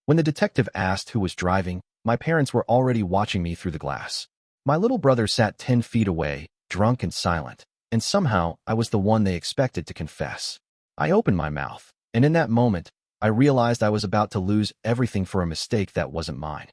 When the detective asked who was driving, my parents were already watching me through the glass. My little brother sat 10 feet away, drunk and silent, and somehow I was the one they expected to confess. I opened my mouth, and in that moment, I realized I was about to lose everything for a mistake that wasn't mine.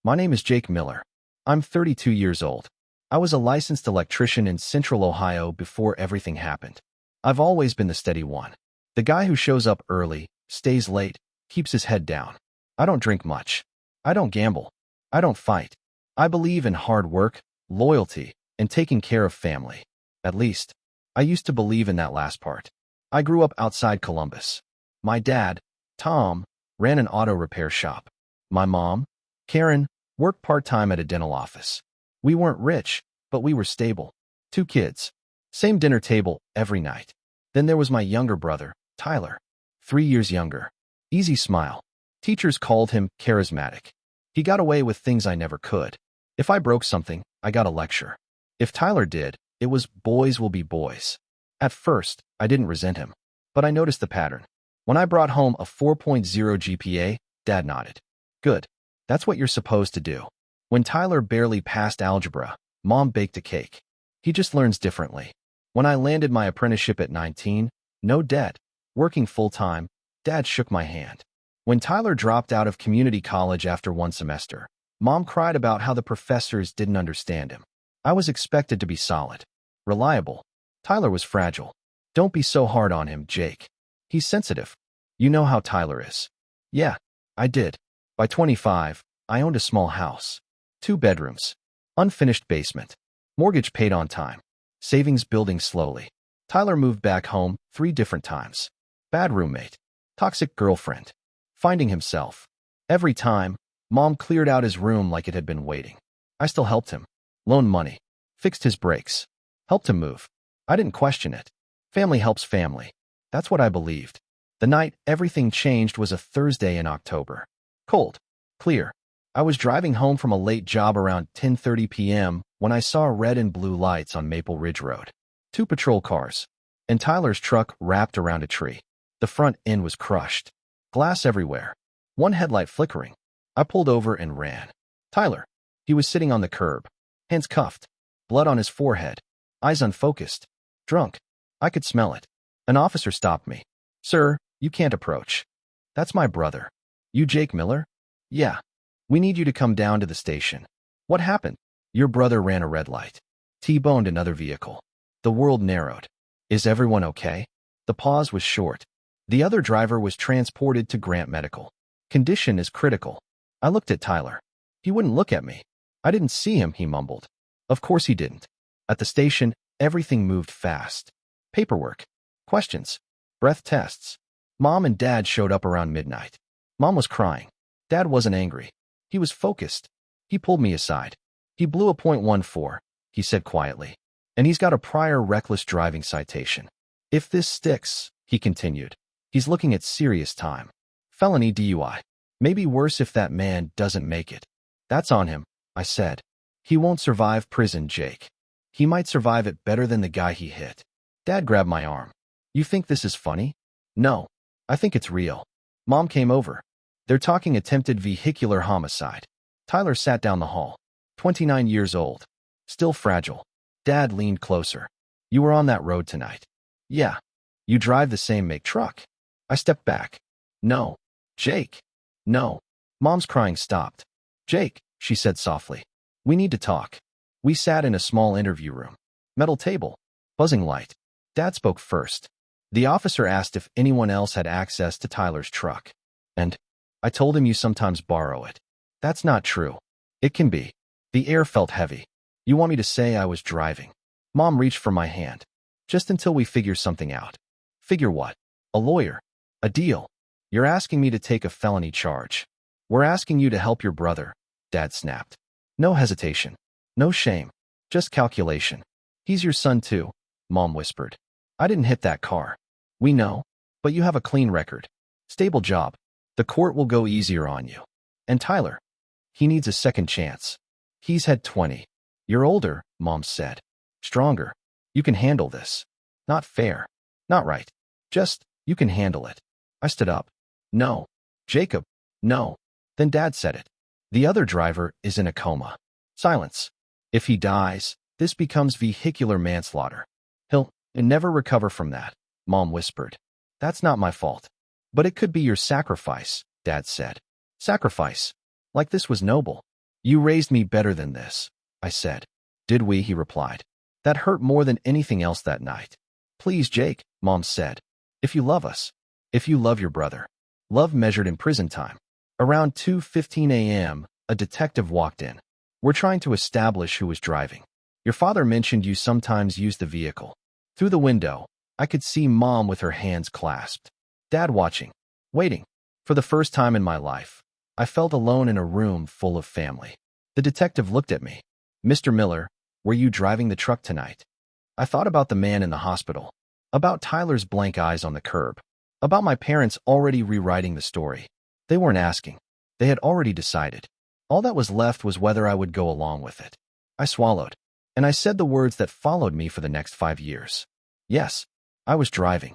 My name is Jake Miller. I'm 32 years old. I was a licensed electrician in Central Ohio before everything happened. I've always been the steady one. The guy who shows up early, stays late, keeps his head down. I don't drink much. I don't gamble. I don't fight. I believe in hard work, loyalty, and taking care of family. At least, I used to believe in that last part. I grew up outside Columbus. My dad, Tom, ran an auto repair shop. My mom, Karen, worked part-time at a dental office. We weren't rich, but we were stable. 2 kids. Same dinner table every night. Then there was my younger brother, Tyler. 3 years younger. Easy smile. Teachers called him charismatic. He got away with things I never could. If I broke something, I got a lecture. If Tyler did, it was boys will be boys. At first, I didn't resent him, but I noticed the pattern. When I brought home a 4.0 GPA, Dad nodded. Good. That's what you're supposed to do. When Tyler barely passed algebra, Mom baked a cake. He just learns differently. When I landed my apprenticeship at 19, no debt, working full-time, Dad shook my hand. When Tyler dropped out of community college after 1 semester, Mom cried about how the professors didn't understand him. I was expected to be solid, reliable. Tyler was fragile. Don't be so hard on him, Jake. He's sensitive. You know how Tyler is. Yeah, I did. By 25, I owned a small house. 2 bedrooms. Unfinished basement. Mortgage paid on time. Savings building slowly. Tyler moved back home 3 different times. Bad roommate. Toxic girlfriend. Finding himself. Every time, Mom cleared out his room like it had been waiting. I still helped him. Loaned money. Fixed his brakes. Helped him move. I didn't question it. Family helps family. That's what I believed. The night everything changed was a Thursday in October. Cold. Clear. I was driving home from a late job around 10:30 p.m. when I saw red and blue lights on Maple Ridge Road. 2 patrol cars. And Tyler's truck wrapped around a tree. The front end was crushed. Glass everywhere. 1 headlight flickering. I pulled over and ran. Tyler. He was sitting on the curb. Hands cuffed. Blood on his forehead. Eyes unfocused. Drunk. I could smell it. An officer stopped me. Sir, you can't approach. That's my brother. You Jake Miller? Yeah. We need you to come down to the station. What happened? Your brother ran a red light. T-boned another vehicle. The world narrowed. Is everyone okay? The pause was short. The other driver was transported to Grant Medical. Condition is critical. I looked at Tyler. He wouldn't look at me. I didn't see him, he mumbled. Of course he didn't. At the station, everything moved fast. Paperwork. Questions. Breath tests. Mom and Dad showed up around midnight. Mom was crying. Dad wasn't angry. He was focused. He pulled me aside. He blew a .14, he said quietly. And he's got a prior reckless driving citation. If this sticks, he continued, he's looking at serious time. Felony DUI. Maybe worse if that man doesn't make it. That's on him, I said. He won't survive prison, Jake. He might survive it better than the guy he hit. Dad grabbed my arm. You think this is funny? No. I think it's real. Mom came over. They're talking attempted vehicular homicide. Tyler sat down the hall. 29 years old. Still fragile. Dad leaned closer. You were on that road tonight. Yeah. You drive the same make truck. I stepped back. No. Jake. No. Mom's crying stopped. Jake, she said softly. We need to talk. We sat in a small interview room. Metal table. Buzzing light. Dad spoke first. The officer asked if anyone else had access to Tyler's truck. And I told him you sometimes borrow it. That's not true. It can be. The air felt heavy. You want me to say I was driving? Mom reached for my hand. Just until we figure something out. Figure what? A lawyer. A deal. You're asking me to take a felony charge. We're asking you to help your brother, Dad snapped. No hesitation. No shame. Just calculation. He's your son too, Mom whispered. I didn't hit that car. We know. But you have a clean record. Stable job. The court will go easier on you. And Tyler. He needs a second chance. He's had 20. You're older, Mom said. Stronger. You can handle this. Not fair. Not right. Just, you can handle it. I stood up. No. Jacob. No. Then Dad said it. The other driver is in a coma. Silence. If he dies, this becomes vehicular manslaughter. He'll never recover from that, Mom whispered. That's not my fault. But it could be your sacrifice, Dad said. Sacrifice? Like this was noble. You raised me better than this, I said. Did we? He replied. That hurt more than anything else that night. Please, Jake, Mom said. If you love us. If you love your brother. Love measured in prison time. Around 2:15 a.m., a detective walked in. We're trying to establish who was driving. Your father mentioned you sometimes used the vehicle. Through the window, I could see Mom with her hands clasped. Dad watching. Waiting. For the first time in my life, I felt alone in a room full of family. The detective looked at me. Mr. Miller, were you driving the truck tonight? I thought about the man in the hospital. About Tyler's blank eyes on the curb. About my parents already rewriting the story. They weren't asking. They had already decided. All that was left was whether I would go along with it. I swallowed. And I said the words that followed me for the next 5 years. Yes, I was driving.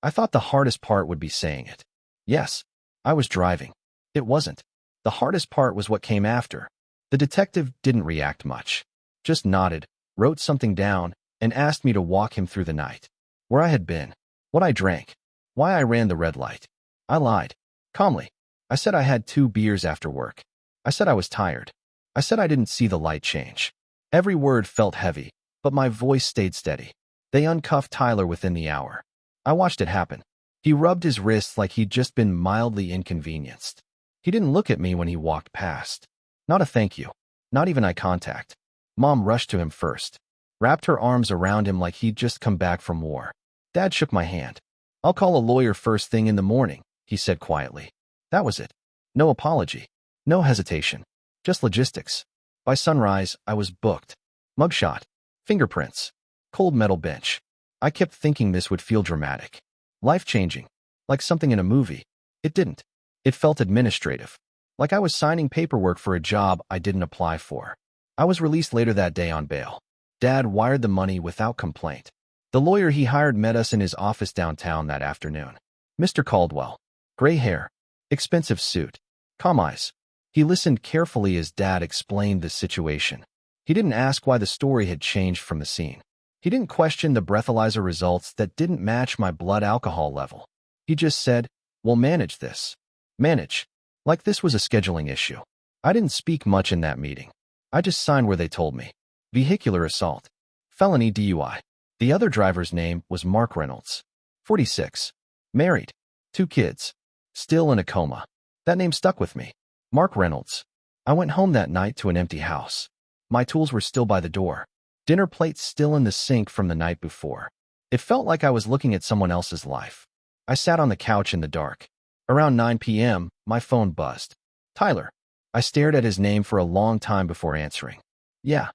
I thought the hardest part would be saying it. Yes, I was driving. It wasn't. The hardest part was what came after. The detective didn't react much. Just nodded, wrote something down, and asked me to walk him through the night. Where I had been. What I drank. Why I ran the red light. I lied. Calmly. I said I had 2 beers after work. I said I was tired. I said I didn't see the light change. Every word felt heavy, but my voice stayed steady. They uncuffed Tyler within the hour. I watched it happen. He rubbed his wrists like he'd just been mildly inconvenienced. He didn't look at me when he walked past. Not a thank you. Not even eye contact. Mom rushed to him first. Wrapped her arms around him like he'd just come back from war. Dad shook my hand. I'll call a lawyer first thing in the morning, he said quietly. That was it. No apology. No hesitation. Just logistics. By sunrise, I was booked. Mugshot. Fingerprints. Cold metal bench. I kept thinking this would feel dramatic. Life-changing. Like something in a movie. It didn't. It felt administrative. Like I was signing paperwork for a job I didn't apply for. I was released later that day on bail. Dad wired the money without complaint. The lawyer he hired met us in his office downtown that afternoon. Mr. Caldwell. Gray hair. Expensive suit. Calm eyes. He listened carefully as Dad explained the situation. He didn't ask why the story had changed from the scene. He didn't question the breathalyzer results that didn't match my blood alcohol level. He just said, we'll manage this. Manage. Like this was a scheduling issue. I didn't speak much in that meeting. I just signed where they told me. Vehicular assault. Felony DUI. The other driver's name was Mark Reynolds. 46. Married. 2 kids. Still in a coma. That name stuck with me. Mark Reynolds. I went home that night to an empty house. My tools were still by the door. Dinner plates still in the sink from the night before. It felt like I was looking at someone else's life. I sat on the couch in the dark. Around 9 p.m., my phone buzzed. Tyler. I stared at his name for a long time before answering. Yeah.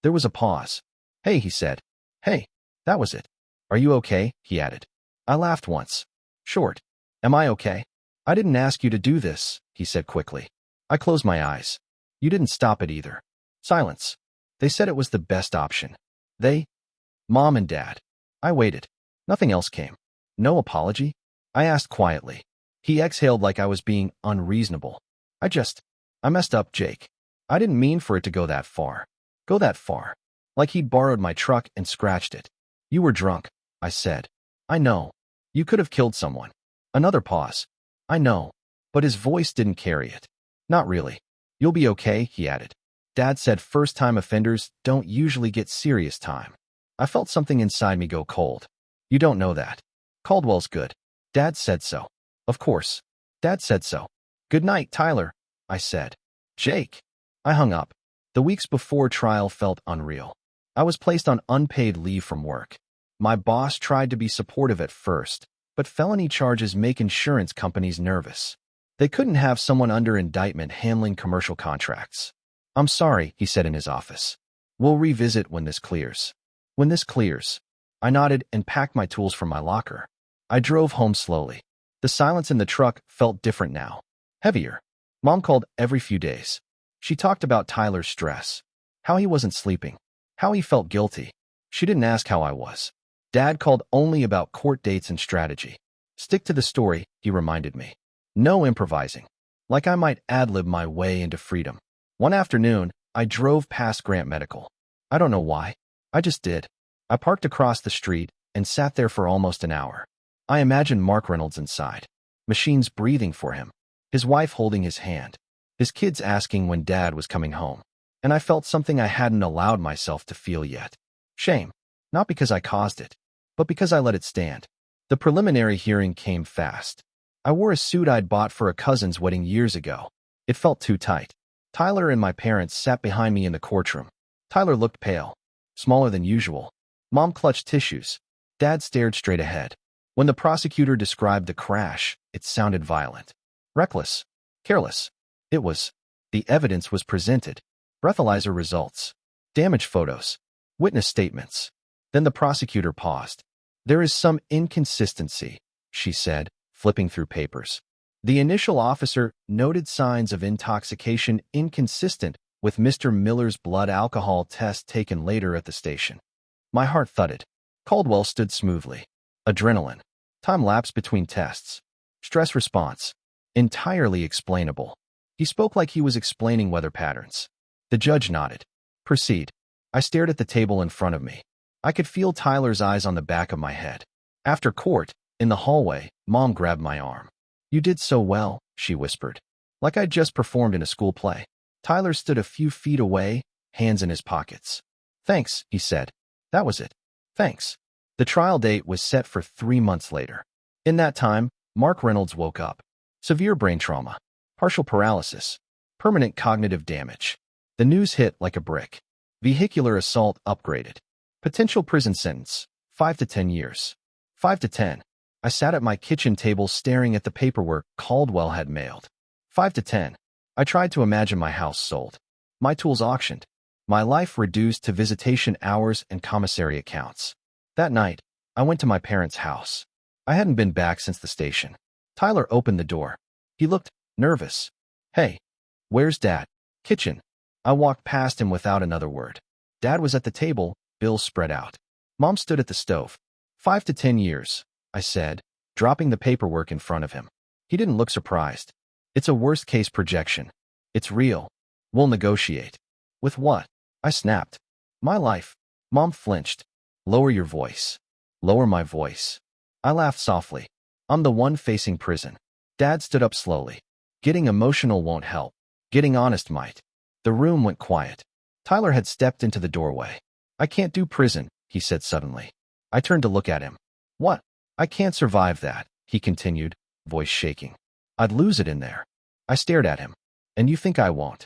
There was a pause. Hey, he said. Hey. That was it. Are you okay? He added. I laughed once. Short. Am I okay? I didn't ask you to do this, he said quickly. I closed my eyes. You didn't stop it either. Silence. They said it was the best option. They? Mom and Dad. I waited. Nothing else came. No apology? I asked quietly. He exhaled like I was being unreasonable. I messed up, Jake. I didn't mean for it to go that far. Go that far. Like he'd borrowed my truck and scratched it. You were drunk, I said. I know. You could have killed someone. Another pause. I know. But his voice didn't carry it. Not really. You'll be okay, he added. Dad said first-time offenders don't usually get serious time. I felt something inside me go cold. You don't know that. Caldwell's good. Dad said so. Of course. Dad said so. Good night, Tyler, I said. Jake. I hung up. The weeks before trial felt unreal. I was placed on unpaid leave from work. My boss tried to be supportive at first, but felony charges make insurance companies nervous. They couldn't have someone under indictment handling commercial contracts. I'm sorry, he said in his office. We'll revisit when this clears. When this clears. I nodded and packed my tools from my locker. I drove home slowly. The silence in the truck felt different now. Heavier. Mom called every few days. She talked about Tyler's stress. How he wasn't sleeping. How he felt guilty. She didn't ask how I was. Dad called only about court dates and strategy. Stick to the story, he reminded me. No improvising. like I might ad-lib my way into freedom. One afternoon, I drove past Grant Medical. I don't know why. I just did. I parked across the street and sat there for almost an hour. I imagined Mark Reynolds inside, machines breathing for him, his wife holding his hand, his kids asking when Dad was coming home. And I felt something I hadn't allowed myself to feel yet. Shame. Not because I caused it, but because I let it stand. The preliminary hearing came fast. I wore a suit I'd bought for a cousin's wedding years ago. It felt too tight. Tyler and my parents sat behind me in the courtroom. Tyler looked pale, smaller than usual. Mom clutched tissues. Dad stared straight ahead. When the prosecutor described the crash, it sounded violent. Reckless. Careless. It was. The evidence was presented. Breathalyzer results. Damage photos. Witness statements. Then the prosecutor paused. There is some inconsistency, she said, flipping through papers. The initial officer noted signs of intoxication inconsistent with Mr. Miller's blood alcohol test taken later at the station. My heart thudded. Caldwell stood smoothly. Adrenaline. Time lapse between tests. Stress response. Entirely explainable. He spoke like he was explaining weather patterns. The judge nodded. Proceed. I stared at the table in front of me. I could feel Tyler's eyes on the back of my head. After court, in the hallway, Mom grabbed my arm. You did so well, she whispered. Like I'd just performed in a school play. Tyler stood a few feet away, hands in his pockets. Thanks, he said. That was it. Thanks. The trial date was set for 3 months later. In that time, Mark Reynolds woke up. Severe brain trauma. Partial paralysis. Permanent cognitive damage. The news hit like a brick. Vehicular assault upgraded. Potential prison sentence, 5 to 10 years. 5 to 10. I sat at my kitchen table staring at the paperwork Caldwell had mailed. 5 to 10. I tried to imagine my house sold. My tools auctioned. My life reduced to visitation hours and commissary accounts. That night, I went to my parents' house. I hadn't been back since the station. Tyler opened the door. He looked nervous. Hey, where's Dad? Kitchen. I walked past him without another word. Dad was at the table, bills spread out. Mom stood at the stove. 5 to 10 years, I said, dropping the paperwork in front of him. He didn't look surprised. It's a worst-case projection. It's real. We'll negotiate. With what? I snapped. My life. Mom flinched. Lower your voice. Lower my voice. I laughed softly. I'm the one facing prison. Dad stood up slowly. Getting emotional won't help. Getting honest might. The room went quiet. Tyler had stepped into the doorway. I can't do prison, he said suddenly. I turned to look at him. What? I can't survive that, he continued, voice shaking. I'd lose it in there. I stared at him. And you think I won't?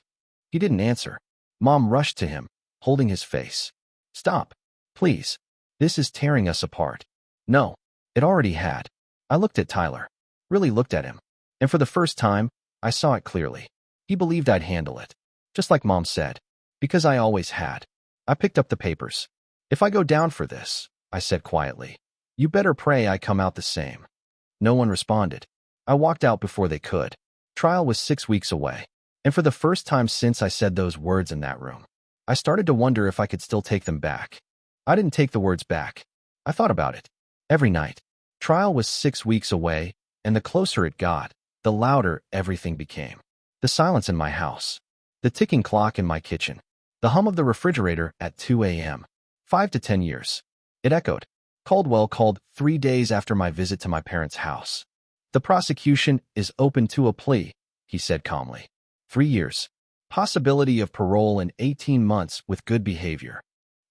He didn't answer. Mom rushed to him, holding his face. Stop. Please. This is tearing us apart. No. It already had. I looked at Tyler. Really looked at him. And for the first time, I saw it clearly. He believed I'd handle it. Just like Mom said. Because I always had. I picked up the papers. If I go down for this, I said quietly, you better pray I come out the same. No one responded. I walked out before they could. Trial was 6 weeks away. And for the first time since I said those words in that room, I started to wonder if I could still take them back. I didn't take the words back. I thought about it. Every night. Trial was 6 weeks away, and the closer it got, the louder everything became. The silence in my house. The ticking clock in my kitchen. The hum of the refrigerator at 2 a.m. 5 to 10 years. It echoed. Caldwell called 3 days after my visit to my parents' house. The prosecution is open to a plea, he said calmly. 3 years. Possibility of parole in 18 months with good behavior.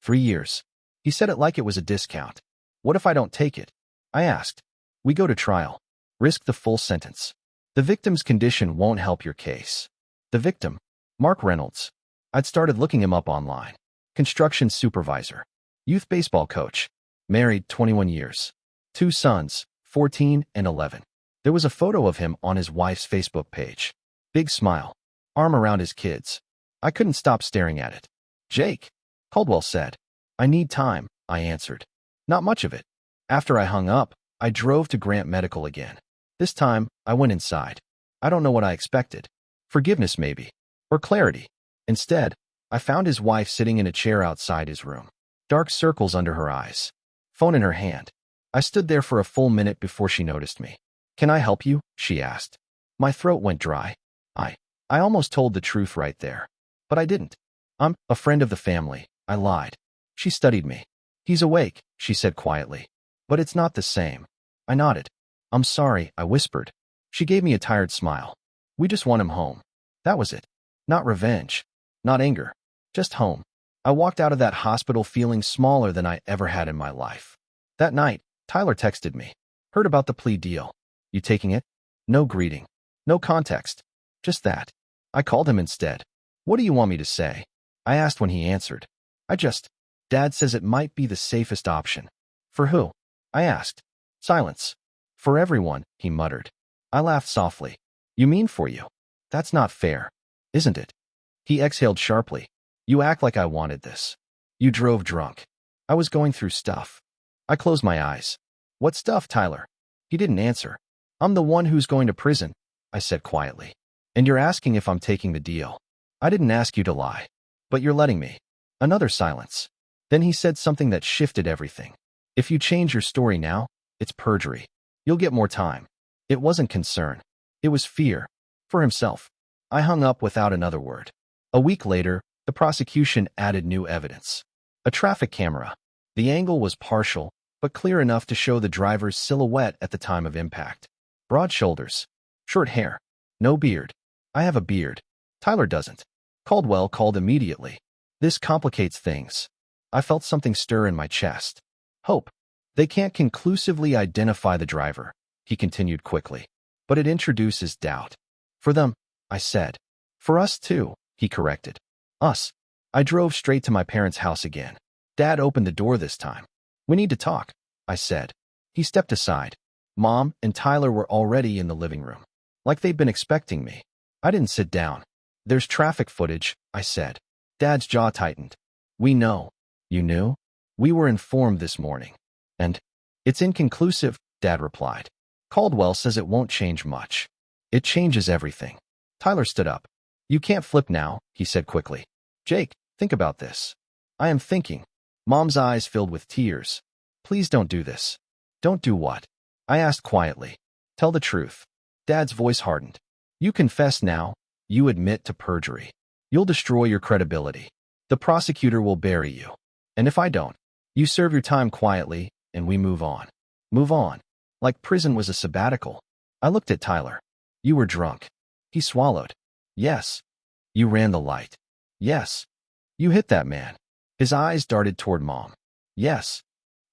3 years. He said it like it was a discount. What if I don't take it? I asked. We go to trial. Risk the full sentence. The victim's condition won't help your case. The victim, Mark Reynolds. I'd started looking him up online. Construction supervisor. Youth baseball coach. Married 21 years. 2 sons, 14 and 11. There was a photo of him on his wife's Facebook page. Big smile. Arm around his kids. I couldn't stop staring at it. Jake, Caldwell said. I need time, I answered. Not much of it. After I hung up, I drove to Grant Medical again. This time, I went inside. I don't know what I expected. Forgiveness maybe. Or clarity. Instead, I found his wife sitting in a chair outside his room. Dark circles under her eyes. Phone in her hand. I stood there for a full minute before she noticed me. Can I help you? She asked. My throat went dry. I I almost told the truth right there. But I didn't. I'm a friend of the family, I lied. She studied me. He's awake, she said quietly. But it's not the same. I nodded. I'm sorry, I whispered. She gave me a tired smile. We just want him home. That was it. Not revenge. Not anger. Just home. I walked out of that hospital feeling smaller than I ever had in my life. That night, Tyler texted me. Heard about the plea deal. You taking it? No greeting. No context. Just that. I called him instead. What do you want me to say? I asked when he answered. Dad says it might be the safest option. For who? I asked. Silence. For everyone, he muttered. I laughed softly. You mean for you? That's not fair, isn't it? He exhaled sharply. You act like I wanted this. You drove drunk. I was going through stuff. I closed my eyes. What stuff, Tyler? He didn't answer. I'm the one who's going to prison, I said quietly. And you're asking if I'm taking the deal. I didn't ask you to lie. But you're letting me. Another silence. Then he said something that shifted everything. If you change your story now, it's perjury. You'll get more time. It wasn't concern. It was fear. For himself. I hung up without another word. A week later, the prosecution added new evidence. A traffic camera. The angle was partial, but clear enough to show the driver's silhouette at the time of impact. Broad shoulders. Short hair. No beard. I have a beard. Tyler doesn't. Caldwell called immediately. This complicates things. I felt something stir in my chest. Hope. They can't conclusively identify the driver, he continued quickly. But it introduces doubt. For them, I said. For us too, he corrected. Us. I drove straight to my parents' house again. Dad opened the door this time. We need to talk, I said. He stepped aside. Mom and Tyler were already in the living room. Like they'd been expecting me. I didn't sit down. There's traffic footage, I said. Dad's jaw tightened. We know. You knew? We were informed this morning. And it's inconclusive, Dad replied. Caldwell says it won't change much. It changes everything. Tyler stood up. You can't flip now, he said quickly. Jake, think about this. I am thinking. Mom's eyes filled with tears. Please don't do this. Don't do what? I asked quietly. Tell the truth. Dad's voice hardened. You confess now. You admit to perjury. You'll destroy your credibility. The prosecutor will bury you. And if I don't, you serve your time quietly, and we move on. Move on. Like prison was a sabbatical. I looked at Tyler. You were drunk. He swallowed. Yes. You ran the light. Yes. You hit that man. His eyes darted toward Mom. Yes.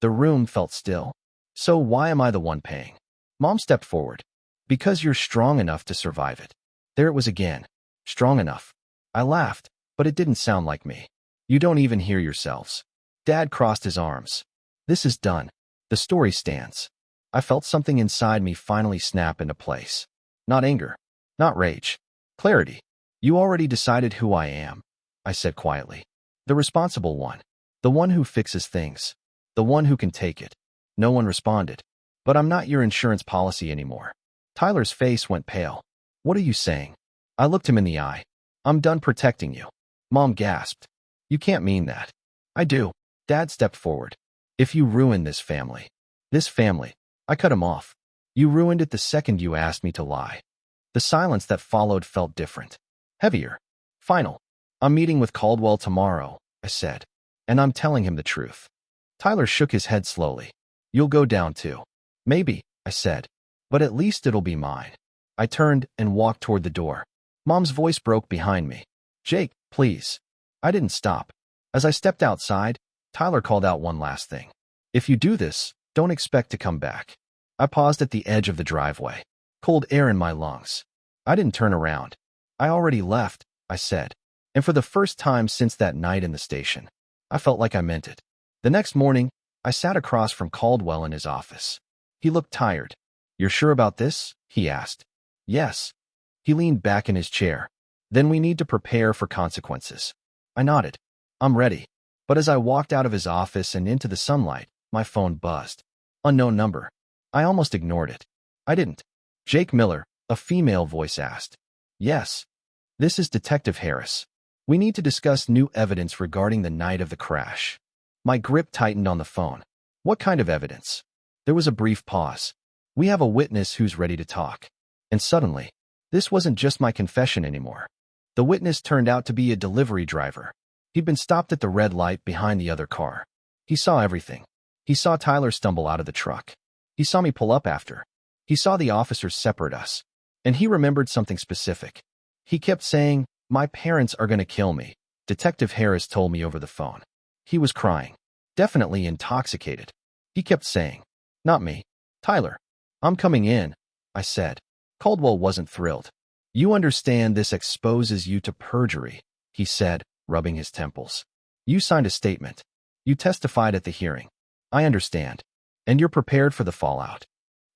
The room felt still. So why am I the one paying? Mom stepped forward. Because you're strong enough to survive it. There it was again. Strong enough. I laughed, but it didn't sound like me. You don't even hear yourselves. Dad crossed his arms. This is done. The story stands. I felt something inside me finally snap into place. Not anger. Not rage. Clarity. You already decided who I am, I said quietly. The responsible one. The one who fixes things. The one who can take it. No one responded. But I'm not your insurance policy anymore. Tyler's face went pale. What are you saying? I looked him in the eye. I'm done protecting you. Mom gasped. You can't mean that. I do. Dad stepped forward. If you ruin this family. I cut him off. You ruined it the second you asked me to lie. The silence that followed felt different. Heavier. Final. I'm meeting with Caldwell tomorrow, I said. And I'm telling him the truth. Tyler shook his head slowly. You'll go down too. Maybe, I said. But at least it'll be mine. I turned and walked toward the door. Mom's voice broke behind me. Jake, please. I didn't stop. As I stepped outside, Tyler called out one last thing. If you do this, don't expect to come back. I paused at the edge of the driveway. Cold air in my lungs. I didn't turn around. I already left, I said. And for the first time since that night in the station, I felt like I meant it. The next morning, I sat across from Caldwell in his office. He looked tired. You're sure about this? He asked. Yes. He leaned back in his chair. Then we need to prepare for consequences. I nodded. I'm ready. But as I walked out of his office and into the sunlight, my phone buzzed. Unknown number. I almost ignored it. I didn't. Jake Miller, a female voice asked. Yes. This is Detective Harris. We need to discuss new evidence regarding the night of the crash. My grip tightened on the phone. What kind of evidence? There was a brief pause. We have a witness who's ready to talk. And suddenly, This wasn't just my confession anymore. The witness turned out to be a delivery driver. He'd been stopped at the red light behind the other car. He saw everything. He saw Tyler stumble out of the truck. He saw me pull up after. He saw the officers separate us. And he remembered something specific. He kept saying, "My parents are going to kill me," Detective Harris told me over the phone. He was crying. Definitely intoxicated. He kept saying, "Not me. Tyler. I'm coming in," I said. Caldwell wasn't thrilled. "You understand this exposes you to perjury," he said, rubbing his temples. "You signed a statement. You testified at the hearing. I understand. And you're prepared for the fallout."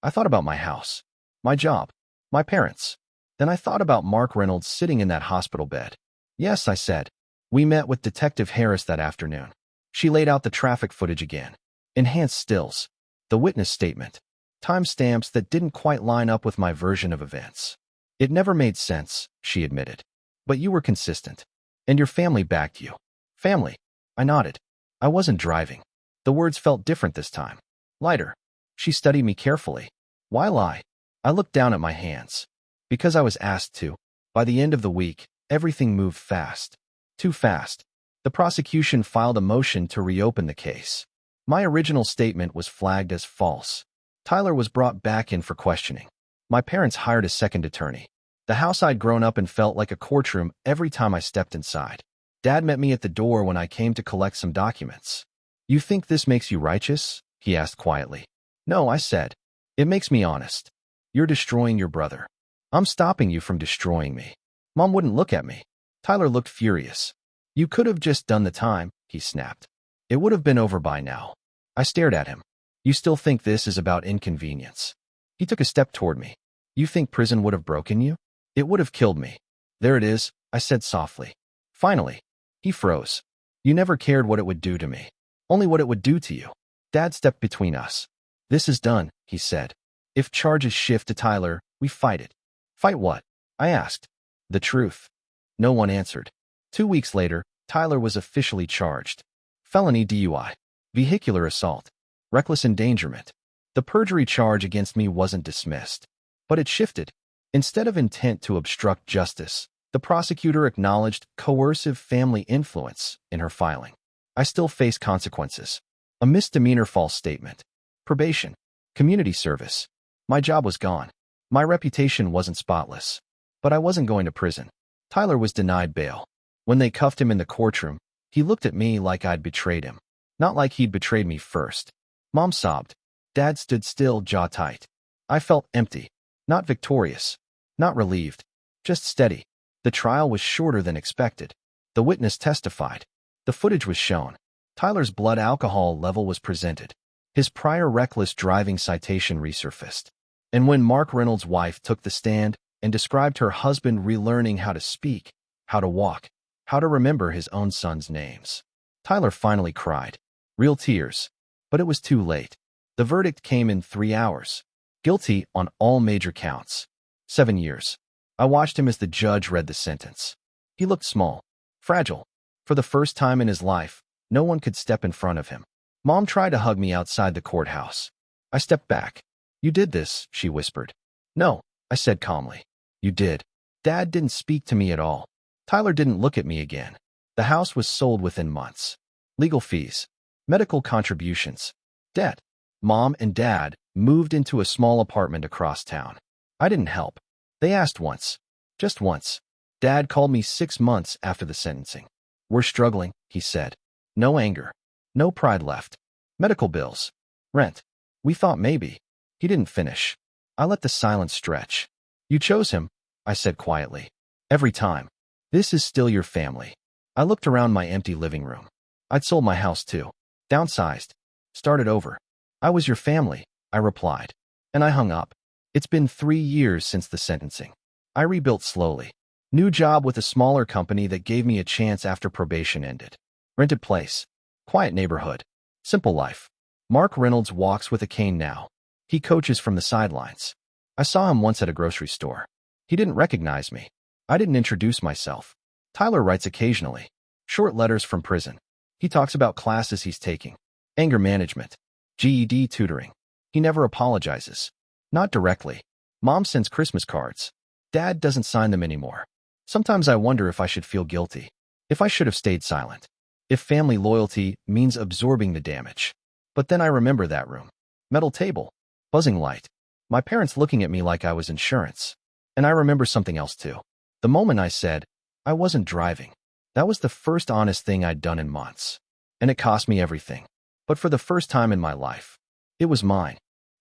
I thought about my house, my job, my parents. Then I thought about Mark Reynolds sitting in that hospital bed. "Yes," I said. "We met with Detective Harris that afternoon." She laid out the traffic footage again. Enhanced stills. The witness statement. Timestamps that didn't quite line up with my version of events. "It never made sense," she admitted. "But you were consistent. And your family backed you." "Family?" I nodded. I wasn't driving. The words felt different this time. Lighter. She studied me carefully. "Why lie?" I looked down at my hands. "Because I was asked to." By the end of the week, everything moved fast. Too fast. The prosecution filed a motion to reopen the case. My original statement was flagged as false. Tyler was brought back in for questioning. My parents hired a second attorney. The house I'd grown up in felt like a courtroom every time I stepped inside. Dad met me at the door when I came to collect some documents. "You think this makes you righteous?" he asked quietly. "No," I said. "It makes me honest. You're destroying your brother. I'm stopping you from destroying me." Mom wouldn't look at me. Tyler looked furious. "You could have just done the time," he snapped. "It would have been over by now." I stared at him. "You still think this is about inconvenience?" He took a step toward me. "You think prison would have broken you?" "It would have killed me." "There it is," I said softly. Finally. He froze. "You never cared what it would do to me. Only what it would do to you." Dad stepped between us. "This is done," he said. "If charges shift to Tyler, we fight it." "Fight what?" I asked. "The truth." No one answered. 2 weeks later, Tyler was officially charged. Felony DUI. Vehicular assault. Reckless endangerment. The perjury charge against me wasn't dismissed. But it shifted. Instead of intent to obstruct justice, the prosecutor acknowledged coercive family influence in her filing. I still face consequences. A misdemeanor false statement. Probation. Community service. My job was gone. My reputation wasn't spotless. But I wasn't going to prison. Tyler was denied bail. When they cuffed him in the courtroom, he looked at me like I'd betrayed him. Not like he'd betrayed me first. Mom sobbed. Dad stood still, jaw tight. I felt empty. Not victorious. Not relieved. Just steady. The trial was shorter than expected. The witness testified. The footage was shown. Tyler's blood alcohol level was presented. His prior reckless driving citation resurfaced. And when Mark Reynolds' wife took the stand and described her husband relearning how to speak, how to walk, how to remember his own son's names, Tyler finally cried. Real tears. But it was too late. The verdict came in 3 hours. Guilty on all major counts. 7 years. I watched him as the judge read the sentence. He looked small, fragile. For the first time in his life, no one could step in front of him. Mom tried to hug me outside the courthouse. I stepped back. "You did this," she whispered. "No," I said calmly. "You did." Dad didn't speak to me at all. Tyler didn't look at me again. The house was sold within months. Legal fees. Medical contributions. Debt. Mom and Dad moved into a small apartment across town. I didn't help. They asked once. Just once. Dad called me 6 months after the sentencing. "We're struggling," he said. No anger. No pride left. Medical bills. Rent. "We thought maybe." He didn't finish. I let the silence stretch. "You chose him," I said quietly. "Every time. This is still your family." I looked around my empty living room. I'd sold my house too. Downsized. Started over. "I was your family," I replied. And I hung up. It's been 3 years since the sentencing. I rebuilt slowly. New job with a smaller company that gave me a chance after probation ended. Rented place. Quiet neighborhood. Simple life. Mark Reynolds walks with a cane now. He coaches from the sidelines. I saw him once at a grocery store. He didn't recognize me. I didn't introduce myself. Tyler writes occasionally. Short letters from prison. He talks about classes he's taking. Anger management. GED tutoring. He never apologizes. Not directly. Mom sends Christmas cards. Dad doesn't sign them anymore. Sometimes I wonder if I should feel guilty, if I should have stayed silent, if family loyalty means absorbing the damage. But then I remember that room. Metal table, buzzing light, my parents looking at me like I was insurance. And I remember something else too. The moment I said, I wasn't driving. That was the first honest thing I'd done in months. And it cost me everything. But for the first time in my life, it was mine.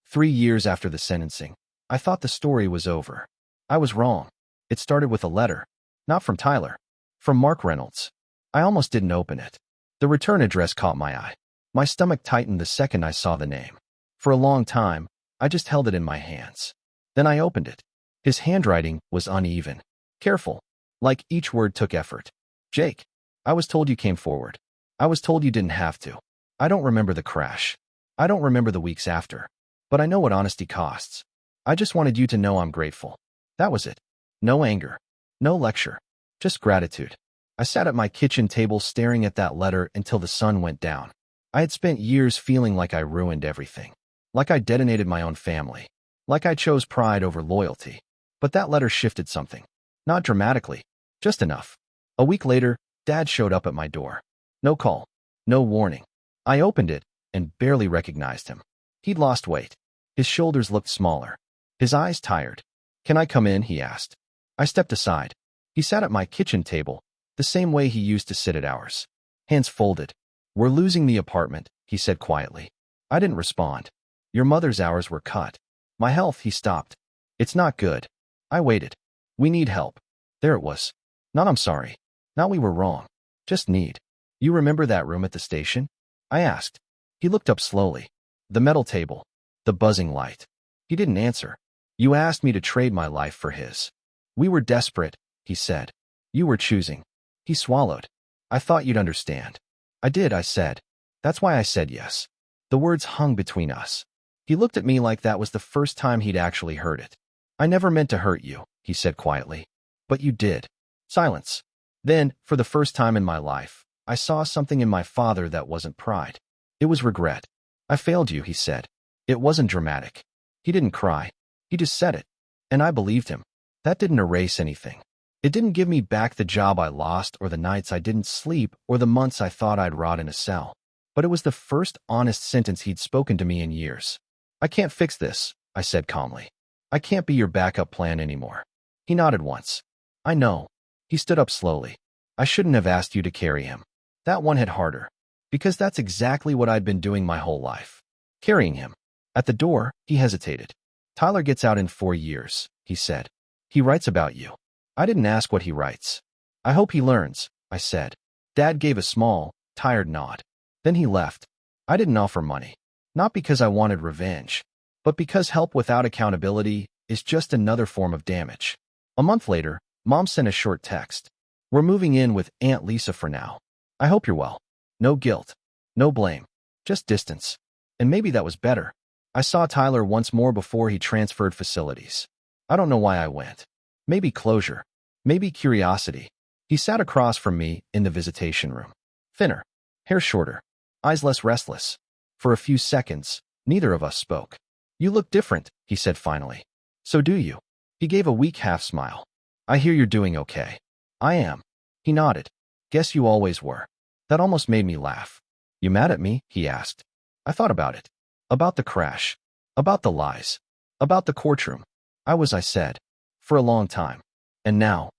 3 years after the sentencing, I thought the story was over. I was wrong. It started with a letter. Not from Tyler. From Mark Reynolds. I almost didn't open it. The return address caught my eye. My stomach tightened the second I saw the name. For a long time, I just held it in my hands. Then I opened it. His handwriting was uneven. Careful. Like each word took effort. Jake, I was told you came forward. I was told you didn't have to. I don't remember the crash. I don't remember the weeks after. But I know what honesty costs. I just wanted you to know I'm grateful. That was it. No anger. No lecture. Just gratitude. I sat at my kitchen table staring at that letter until the sun went down. I had spent years feeling like I ruined everything. Like I detonated my own family. Like I chose pride over loyalty. But that letter shifted something. Not dramatically. Just enough. A week later, Dad showed up at my door. No call. No warning. I opened it and barely recognized him. He'd lost weight. His shoulders looked smaller. His eyes tired. Can I come in? He asked. I stepped aside. He sat at my kitchen table, the same way he used to sit at ours. Hands folded. We're losing the apartment, he said quietly. I didn't respond. Your mother's hours were cut. My health, he stopped. It's not good. I waited. We need help. There it was. Not I'm sorry. Not we were wrong. Just need. You remember that room at the station? I asked. He looked up slowly. The metal table. The buzzing light. He didn't answer. You asked me to trade my life for his. We were desperate, he said. You were choosing. He swallowed. I thought you'd understand. I did, I said. That's why I said yes. The words hung between us. He looked at me like that was the first time he'd actually heard it. I never meant to hurt you, he said quietly. But you did. Silence. Then, for the first time in my life, I saw something in my father that wasn't pride. It was regret. I failed you, he said. It wasn't dramatic. He didn't cry. He just said it. And I believed him. That didn't erase anything. It didn't give me back the job I lost or the nights I didn't sleep or the months I thought I'd rot in a cell. But it was the first honest sentence he'd spoken to me in years. I can't fix this, I said calmly. I can't be your backup plan anymore. He nodded once. I know. He stood up slowly. I shouldn't have asked you to carry him. That one hit harder. Because that's exactly what I'd been doing my whole life. Carrying him. At the door, he hesitated. Tyler gets out in 4 years, he said. He writes about you. I didn't ask what he writes. I hope he learns, I said. Dad gave a small, tired nod. Then he left. I didn't offer money. Not because I wanted revenge, but because help without accountability is just another form of damage. A month later, Mom sent a short text. We're moving in with Aunt Lisa for now. I hope you're well. No guilt. No blame. Just distance. And maybe that was better. I saw Tyler once more before he transferred facilities. I don't know why I went. Maybe closure. Maybe curiosity. He sat across from me in the visitation room. Thinner. Hair shorter. Eyes less restless. For a few seconds, neither of us spoke. You look different, he said finally. So do you. He gave a weak half smile. I hear you're doing okay. I am. He nodded. Guess you always were. That almost made me laugh. You mad at me? He asked. I thought about it. About the crash. About the lies. About the courtroom. I said. For a long time. And now,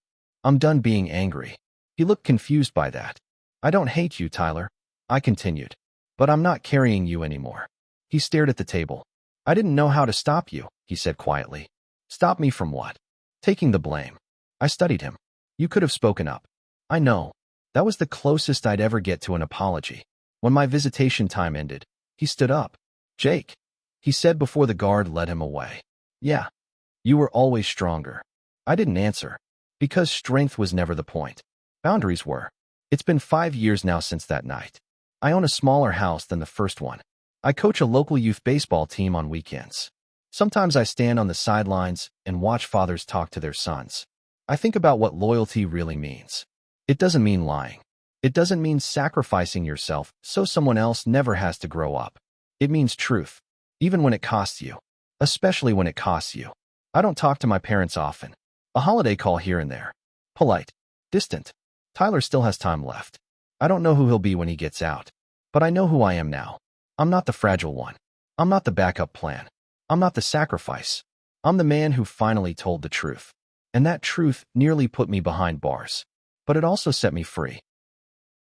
I'm done being angry. He looked confused by that. I don't hate you, Tyler. I continued. But I'm not carrying you anymore. He stared at the table. I didn't know how to stop you, he said quietly. Stop me from what? Taking the blame. I studied him. You could have spoken up. I know. That was the closest I'd ever get to an apology. When my visitation time ended, he stood up. Jake, he said before the guard led him away. Yeah. You were always stronger. I didn't answer. Because strength was never the point. Boundaries were. It's been 5 years now since that night. I own a smaller house than the first one. I coach a local youth baseball team on weekends. Sometimes I stand on the sidelines and watch fathers talk to their sons. I think about what loyalty really means. It doesn't mean lying. It doesn't mean sacrificing yourself so someone else never has to grow up. It means truth, even when it costs you. Especially when it costs you. I don't talk to my parents often. A holiday call here and there. Polite. Distant. Tyler still has time left. I don't know who he'll be when he gets out. But I know who I am now. I'm not the fragile one. I'm not the backup plan. I'm not the sacrifice. I'm the man who finally told the truth. And that truth nearly put me behind bars. But it also set me free.